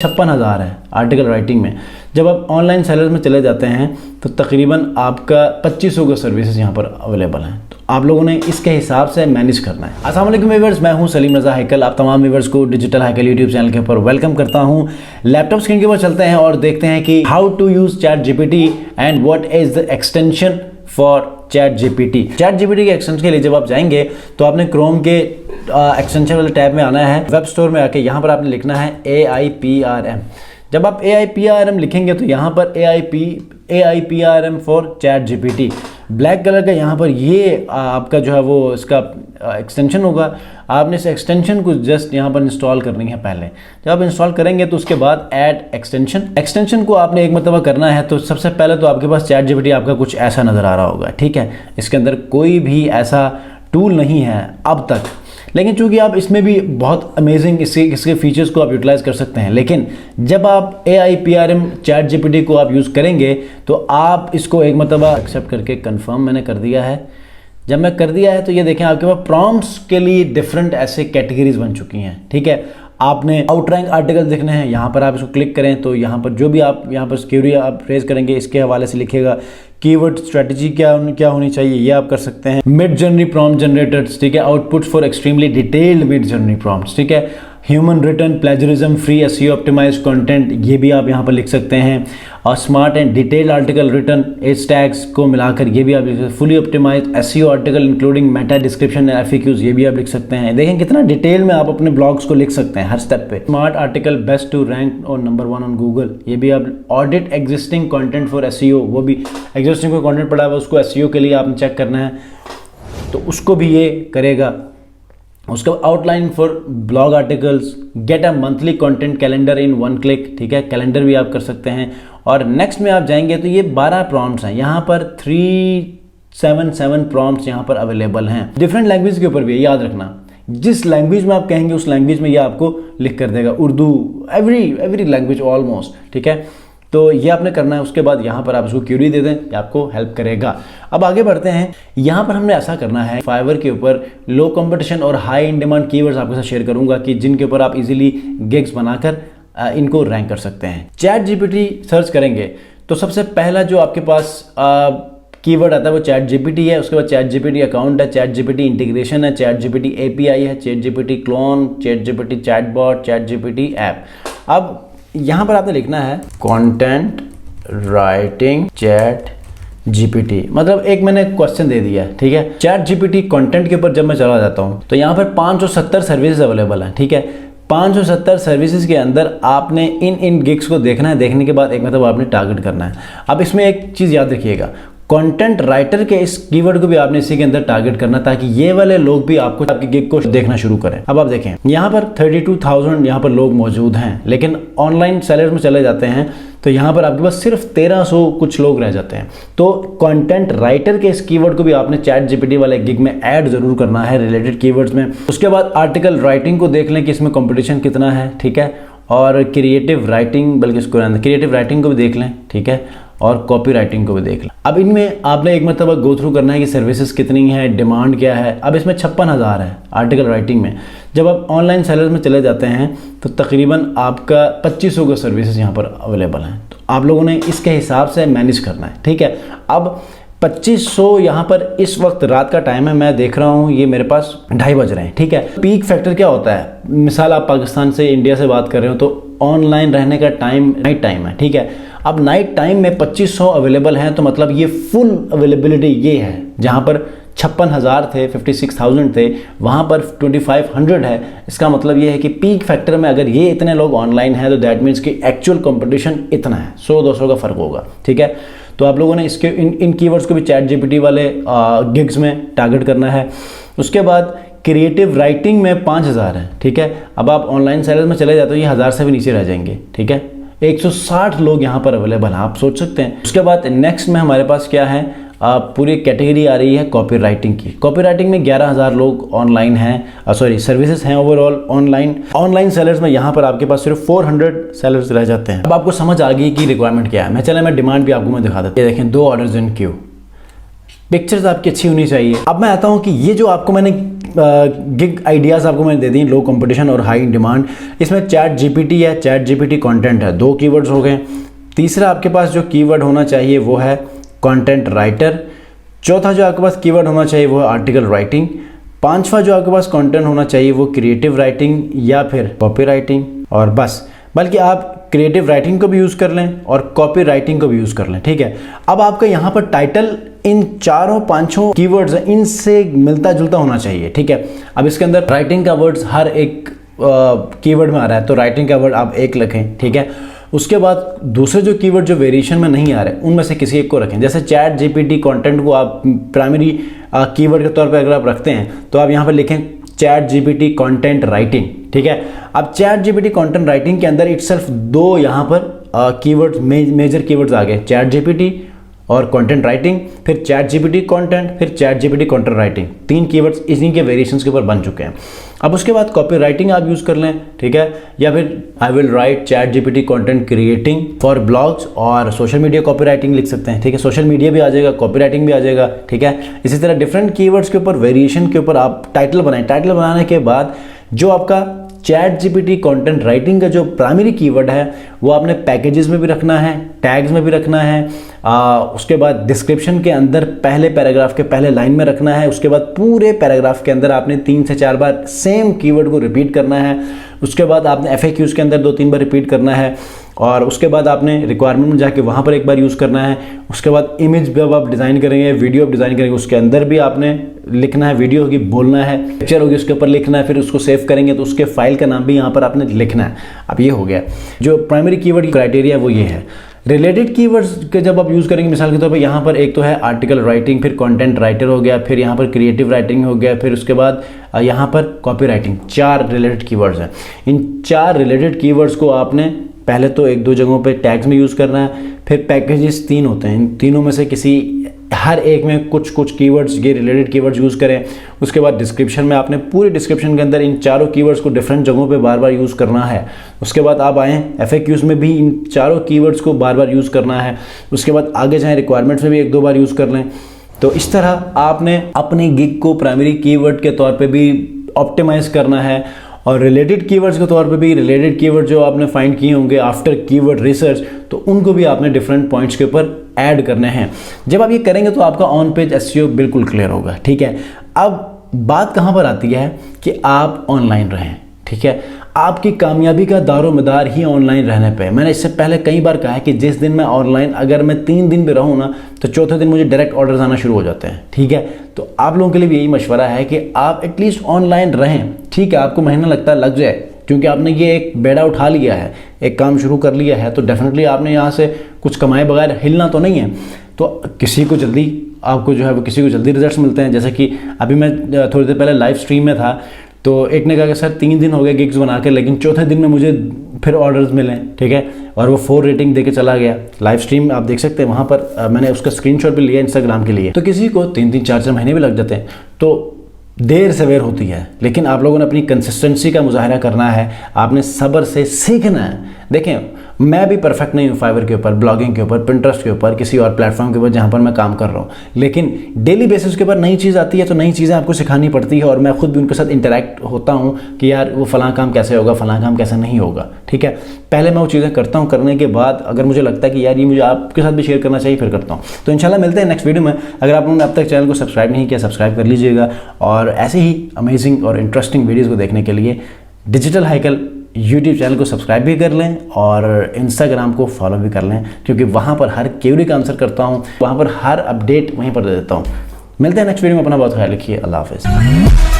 56,000 है article writing में। जब आप ऑनलाइन सेलर्स में चले जाते हैं तो तकरीबन आपका 2500 का सर्विसेज यहाँ पर अवेलेबल हैं, तो आप लोगों ने इसके हिसाब से मैनेज करना है। अस्सलाम वालेकुम व्यूअर्स, मैं हूं सलीम रज़ा हैकल। आप तमाम व्यूअर्स को डिजिटल हैकल यूट्यूब चैनल के ऊपर वेलकम करता हूं। लैपटॉप स्क्रीन के ऊपर चलते हैं और देखते हैं कि how to use chat GPT and what is the extension for chat GPT. Chat GPT के एक्सटेंशन के लिए जब आप जाएंगे तो आपने क्रोम के एक्सटेंशन वाले टैब में आना है, वेब स्टोर में आके यहाँ पर आपने लिखना है AIPRM। जब आप AIPRM लिखेंगे तो यहाँ पर AIPRM for chat GPT black colour का यहाँ पर ये आपका जो है वो इसका एक्सटेंशन होगा। आपने इस एक्सटेंशन को जस्ट यहाँ पर इंस्टॉल करनी है। पहले जब आप इंस्टॉल करेंगे तो उसके बाद ऐड एक्सटेंशन को आपने एक मरतबा करना है। तो सबसे पहले तो आपके पास चैट जीपीटी आपका कुछ ऐसा नज़र आ रहा होगा, ठीक है। इसके अंदर कोई भी ऐसा टूल नहीं है अब तक, लेकिन चूंकि आप इसमें भी बहुत अमेजिंग इसके फीचर्स को आप यूटिलाइज कर सकते हैं। लेकिन जब आप AIPRM चैट जीपीटी को आप यूज़ करेंगे तो आप इसको एक मरतबा एक्सेप्ट करके कंफर्म मैंने कर दिया है। जब मैं कर दिया है तो ये देखें आपके पास प्रॉम्प्ट्स के लिए डिफरेंट ऐसे कैटेगरीज बन चुकी हैं, ठीक है। आपने आउटरैंक आर्टिकल देखने हैं, यहाँ पर आप इसको क्लिक करें तो यहाँ पर जो भी आप यहाँ पर क्वेरी आप रेज करेंगे इसके हवाले से लिखेगा। कीवर्ड स्ट्रेटजी क्या होनी चाहिए ये आप कर सकते हैं। मिड जर्नी प्रॉम्प्ट जनरेटर्स, ठीक है। Outputs for extremely detailed Midjourney prompts, ठीक है। Human written plagiarism free SEO optimize content, ये भी आप यहाँ पर लिख सकते हैं। और smart and detailed article written H tags को मिलाकर ये भी आप लिख सकते हैं। Fully optimize SEO article including meta description and FAQs, ये भी आप लिख सकते हैं। देखें कितना डिटेल में आप अपने ब्लॉग्स को लिख सकते हैं हर स्टेप पे। Smart article best to rank और नंबर 1 ऑन गूगल, ये भी आप। Audit existing content for SEO, वो भी एग्जिस्टिंग कोई कंटेंट पड़ा हुआ उसको SEO के लिए आपने चेक करना है तो उसको भी ये करेगा। उसका outline for blog articles, get a monthly content calendar in 1 click, ठीक है। कैलेंडर भी आप कर सकते हैं। और नेक्स्ट में आप जाएंगे तो ये 12 प्रॉम्प्ट्स हैं, यहाँ पर 377 प्रॉम्प्ट्स यहाँ पर अवेलेबल हैं। डिफरेंट लैंग्वेज के ऊपर भी है, याद रखना जिस लैंग्वेज में आप कहेंगे उस लैंग्वेज में ये आपको लिख कर देगा। उर्दू, एवरी लैंग्वेज ऑलमोस्ट, ठीक है। तो ये आपने करना है। उसके बाद यहाँ पर आप इसको क्यूरी दे दें, ये आपको हेल्प करेगा। अब आगे बढ़ते हैं। यहाँ पर हमने ऐसा करना है, फाइवर के ऊपर लो कंपटीशन और हाई इन डिमांड कीवर्ड्स आपके साथ शेयर करूंगा कि जिनके ऊपर आप इजीली गिग्स बनाकर इनको रैंक कर सकते हैं। चैट जीपीटी सर्च करेंगे तो सबसे पहला जो आपके पास कीवर्ड आता है वो चैट जीपीटी है। उसके बाद चैट जीपीटी अकाउंट है, चैट जीपीटी इंटीग्रेशन है, चैट जीपीटी API है, chat GPT clone, chat GPT chatbot, chat GPT app. अब यहाँ पर आपने लिखना है कंटेंट राइटिंग चैट जीपीटी, मतलब एक मैंने क्वेश्चन दे दिया है, ठीक है। चैट जीपीटी कंटेंट के ऊपर जब मैं चला जाता हूँ तो यहाँ पर 570 सर्विसेज अवेलेबल हैं, ठीक है। 570 सर्विसेज के अंदर आपने इन गिग्स को देखना है। देखने के बाद एक मतलब आपने टारगेट करना है। अब इसमें एक चीज़ याद रखिएगा, कंटेंट राइटर के इस कीवर्ड को भी आपने इसी के अंदर टारगेट करना ताकि ये वाले लोग भी आपको आपकी गिग को देखना शुरू करें। अब आप देखें यहाँ पर 32,000 यहाँ पर लोग मौजूद हैं, लेकिन ऑनलाइन सेलर्स में चले जाते हैं तो यहाँ पर आपके पास सिर्फ 1300 कुछ लोग रह जाते हैं। तो कंटेंट राइटर के इस कीवर्ड को भी आपने चैट जीपीटी वाले गिग में ऐड जरूर करना है रिलेटेड कीवर्ड्स में। उसके बाद आर्टिकल राइटिंग को देख लें कि इसमें कॉम्पिटिशन कितना है, ठीक है। और क्रिएटिव राइटिंग, बल्कि इसको क्रिएटिव राइटिंग को भी देख लें, ठीक है। और कॉपी राइटिंग को भी देख लें। अब इनमें आपने एक मरतबा गो थ्रू करना है कि सर्विसेज कितनी है, डिमांड क्या है। अब इसमें 56,000 है आर्टिकल राइटिंग में। जब आप ऑनलाइन सेलर्स में चले जाते हैं तो तकरीबन आपका 2500 का सर्विसेज यहाँ पर अवेलेबल हैं, तो आप लोगों ने इसके हिसाब से मैनेज करना है, ठीक है। अब 2500 यहाँ पर इस वक्त रात का टाइम है, मैं देख रहा हूँ ये मेरे पास 2:30 बज रहे हैं, ठीक है। पीक फैक्टर क्या होता है, मिसाल आप पाकिस्तान से इंडिया से बात कर रहे हो तो ऑनलाइन रहने का टाइम नाइट टाइम है, ठीक है। अब नाइट टाइम में 2500 अवेलेबल हैं तो मतलब ये फुल अवेलेबिलिटी ये है। जहाँ पर 56,000 थे, 56,000 थे, वहाँ पर 2500 है। इसका मतलब ये है कि पीक फैक्टर में अगर ये इतने लोग ऑनलाइन हैं तो दैट मीन्स कि एक्चुअल कंपटीशन इतना है, 100-200 का फ़र्क होगा, ठीक है। तो आप लोगों ने इसके इन कीवर्ड्स को भी चैट जीपीटी वाले गिग्स में टारगेट करना है। उसके बाद क्रिएटिव राइटिंग में 5,000 है, ठीक है। अब आप ऑनलाइन सेलर्स में चले जाते हो ये 1000 से भी नीचे रह जाएंगे, ठीक है। 160 लोग यहाँ पर अवेलेबल हैं, आप सोच सकते हैं। उसके बाद नेक्स्ट में हमारे पास क्या है, पूरी कैटेगरी आ रही है कॉपी राइटिंग की। कॉपी राइटिंग में 11,000 लोग ऑनलाइन हैं, सर्विसेज हैं ओवरऑल ऑनलाइन सेलर्स में यहाँ पर आपके पास सिर्फ 400 सेलर्स रह जाते हैं। अब आपको समझ आ गई कि रिक्वायरमेंट क्या है। मैं डिमांड भी आपको मैं दिखा देता हूँ। ये देखें, 2 ऑर्डर्स इन क्यू, पिक्चर्स आपकी अच्छी होनी चाहिए। अब मैं आता हूँ कि ये जो आपको मैंने गिग आइडियाज़ आपको मैंने दे दी, लो कंपटीशन और हाई डिमांड, इसमें चैट जीपीटी है, चैट जीपीटी कंटेंट है, 2 कीवर्ड्स हो गए। तीसरा आपके पास जो कीवर्ड होना चाहिए वो है कंटेंट राइटर। चौथा जो आपके पास कीवर्ड होना चाहिए वो है आर्टिकल राइटिंग। पांचवा जो आपके पास कंटेंट होना चाहिए वो क्रिएटिव राइटिंग या फिर कॉपी राइटिंग। और बस, बल्कि आप क्रिएटिव राइटिंग को भी यूज़ कर लें और कॉपी राइटिंग को भी यूज़ कर लें, ठीक है। अब आपका यहाँ पर टाइटल इन 4-5 कीवर्ड्स इनसे मिलता जुलता होना चाहिए, ठीक है। अब इसके अंदर राइटिंग का वर्ड्स हर एक कीवर्ड में आ रहा है, तो राइटिंग का वर्ड आप एक लिखें, ठीक है। उसके बाद दूसरे जो कीवर्ड जो वेरिएशन में नहीं आ रहे उनमें से किसी एक को रखें। जैसे चैट जीपीटी कंटेंट को आप प्राइमरी कीवर्ड के तौर पे अगर आप रखते हैं तो आप यहाँ पर लिखें चैट जीपीटी कंटेंट राइटिंग, ठीक है। अब चैट जीपीटी कंटेंट राइटिंग के अंदर इटसेल्फ 2 यहाँ पर कीवर्ड्स मेजर कीवर्ड्स आ गए, चैट जीपीटी और कंटेंट राइटिंग, फिर चैट जीपीटी कंटेंट, फिर chat GPT content writing. 3 keywords इन्हीं के वेरिएशंस के ऊपर बन चुके हैं। अब उसके बाद कॉपी राइटिंग आप यूज़ कर लें, ठीक है, या फिर I will write chat GPT content creating for blogs, और सोशल मीडिया कॉपी राइटिंग लिख सकते हैं, ठीक है। सोशल मीडिया भी आ जाएगा, कॉपी राइटिंग भी आ जाएगा, ठीक है। इसी तरह डिफरेंट कीवर्ड्स के ऊपर वेरिएशन के ऊपर आप टाइटल बनाएं। टाइटल बनाने के बाद जो आपका चैट जीपीटी कंटेंट राइटिंग का जो प्राइमरी कीवर्ड है वो आपने पैकेजेस में भी रखना है, टैग्स में भी रखना है, उसके बाद डिस्क्रिप्शन के अंदर पहले पैराग्राफ के पहले लाइन में रखना है। उसके बाद पूरे पैराग्राफ के अंदर आपने 3 से 4 बार सेम कीवर्ड को रिपीट करना है। उसके बाद आपने FAQs के अंदर 2-3 बार रिपीट करना है, और उसके बाद आपने रिक्वायरमेंट में जाके वहाँ पर एक बार यूज़ करना है। उसके बाद इमेज जब आप डिज़ाइन करेंगे, वीडियो आप डिज़ाइन करेंगे, उसके अंदर भी आपने लिखना है, वीडियो होगी बोलना है, पिक्चर होगी उसके ऊपर लिखना है, फिर उसको सेव करेंगे तो उसके फाइल का नाम भी यहाँ पर आपने लिखना है। अब ये हो गया जो प्राइमरी कीवर्ड की क्राइटेरिया वो ये है। रिलेटेड कीवर्ड्स के जब आप यूज़ करेंगे, मिसाल के तौर पर यहाँ पर एक तो है आर्टिकल राइटिंग, फिर कंटेंट राइटर हो गया, फिर यहाँ पर क्रिएटिव राइटिंग हो गया, फिर उसके बाद यहाँ पर कॉपी राइटिंग। 4 रिलेटेड कीवर्ड्स हैं। इन 4 रिलेटेड कीवर्ड्स को आपने पहले तो 1-2 जगहों पे टैग्स में यूज़ करना है, फिर पैकेजेस 3 होते हैं, इन तीनों में से किसी हर एक में कुछ कीवर्ड्स, ये रिलेटेड कीवर्ड्स यूज़ करें। उसके बाद डिस्क्रिप्शन में आपने पूरे डिस्क्रिप्शन के अंदर इन 4 कीवर्ड्स को डिफरेंट जगहों पे बार बार यूज़ करना है। उसके बाद आप आएँ FAQs में भी इन 4 कीवर्ड्स को बार बार यूज़ करना है। उसके बाद आगे जाएँ रिक्वायरमेंट्स में भी 1-2 बार यूज़ कर लें। तो इस तरह आपने अपने गिग को प्राइमरी कीवर्ड के तौर पर भी ऑप्टिमाइज़ करना है, और रिलेटेड कीवर्ड्स के तौर पे भी रिलेटेड कीवर्ड जो आपने फाइंड किए होंगे आफ्टर कीवर्ड रिसर्च, तो उनको भी आपने डिफरेंट पॉइंट्स के ऊपर ऐड करने हैं। जब आप ये करेंगे तो आपका ऑन पेज SEO बिल्कुल क्लियर होगा, ठीक है। अब बात कहाँ पर आती है कि आप ऑनलाइन रहें, ठीक है। आपकी कामयाबी का दारोमदार ही ऑनलाइन रहने पे। मैंने इससे पहले कई बार कहा है कि जिस दिन मैं ऑनलाइन, अगर मैं 3 दिन भी रहूँ ना, तो चौथे दिन मुझे डायरेक्ट ऑर्डर्स आना शुरू हो जाते हैं, ठीक है। तो आप लोगों के लिए भी यही मशवरा है कि आप एटलीस्ट ऑनलाइन रहें, ठीक है। आपको महीना लगता है, लग जाए, क्योंकि आपने ये एक बेड़ा उठा लिया है, एक काम शुरू कर लिया है, तो डेफिनेटली आपने यहाँ से कुछ कमाए बगैर हिलना तो नहीं है। तो किसी को जल्दी आपको जो है वो किसी को जल्दी रिजल्ट्स मिलते हैं। जैसे कि अभी मैं थोड़ी देर पहले लाइव स्ट्रीम में था, तो एक ने कहा कि सर 3 दिन हो गए गिग्स बना के, लेकिन चौथे दिन में मुझे फिर ऑर्डर्स मिले, ठीक है, और वो 4 रेटिंग दे के चला गया। लाइव स्ट्रीम आप देख सकते हैं, वहाँ पर मैंने उसका स्क्रीनशॉट भी लिया इंस्टाग्राम के लिए। तो किसी को 3-3, 4-4 महीने भी लग जाते हैं, तो देर सवेर होती है, लेकिन आप लोगों ने अपनी कंसिस्टेंसी का मुजाहरा करना है, आपने सब्र से सीखना है। देखें, मैं भी परफेक्ट नहीं हूँ फाइवर के ऊपर, ब्लॉगिंग के ऊपर, पिंटरेस्ट के ऊपर, किसी और प्लेटफॉर्म के ऊपर जहाँ पर मैं काम कर रहा हूँ, लेकिन डेली बेसिस के ऊपर नई चीज़ आती है तो नई चीज़ें आपको सिखानी पड़ती है, और मैं खुद भी उनके साथ इंटरेक्ट होता हूँ कि यार वो फ़लाँ काम कैसे होगा, फ़लाँ काम कैसे नहीं होगा, ठीक है। पहले मैं वो चीज़ें करता हूँ, करने के बाद अगर मुझे लगता है कि यार ये मुझे आपके साथ भी शेयर करना चाहिए, फिर करता हूँ। तो इंशाल्लाह मिलते हैं नेक्स्ट वीडियो में। अगर आप लोगों ने अब तक चैनल को सब्सक्राइब नहीं किया, सब्सक्राइब कर लीजिएगा, और ऐसे ही अमेजिंग और इंटरेस्टिंग वीडियोज़ को देखने के लिए डिजिटल हाइकल यूट्यूब चैनल को सब्सक्राइब भी कर लें, और इंस्टाग्राम को फॉलो भी कर लें, क्योंकि वहाँ पर हर क्वेरी का आंसर करता हूँ, वहाँ पर हर अपडेट वहीं पर दे देता हूँ। मिलते हैं नेक्स्ट वीडियो में। अपना बहुत ख्याल रखिए। अल्लाह हाफ़िज़।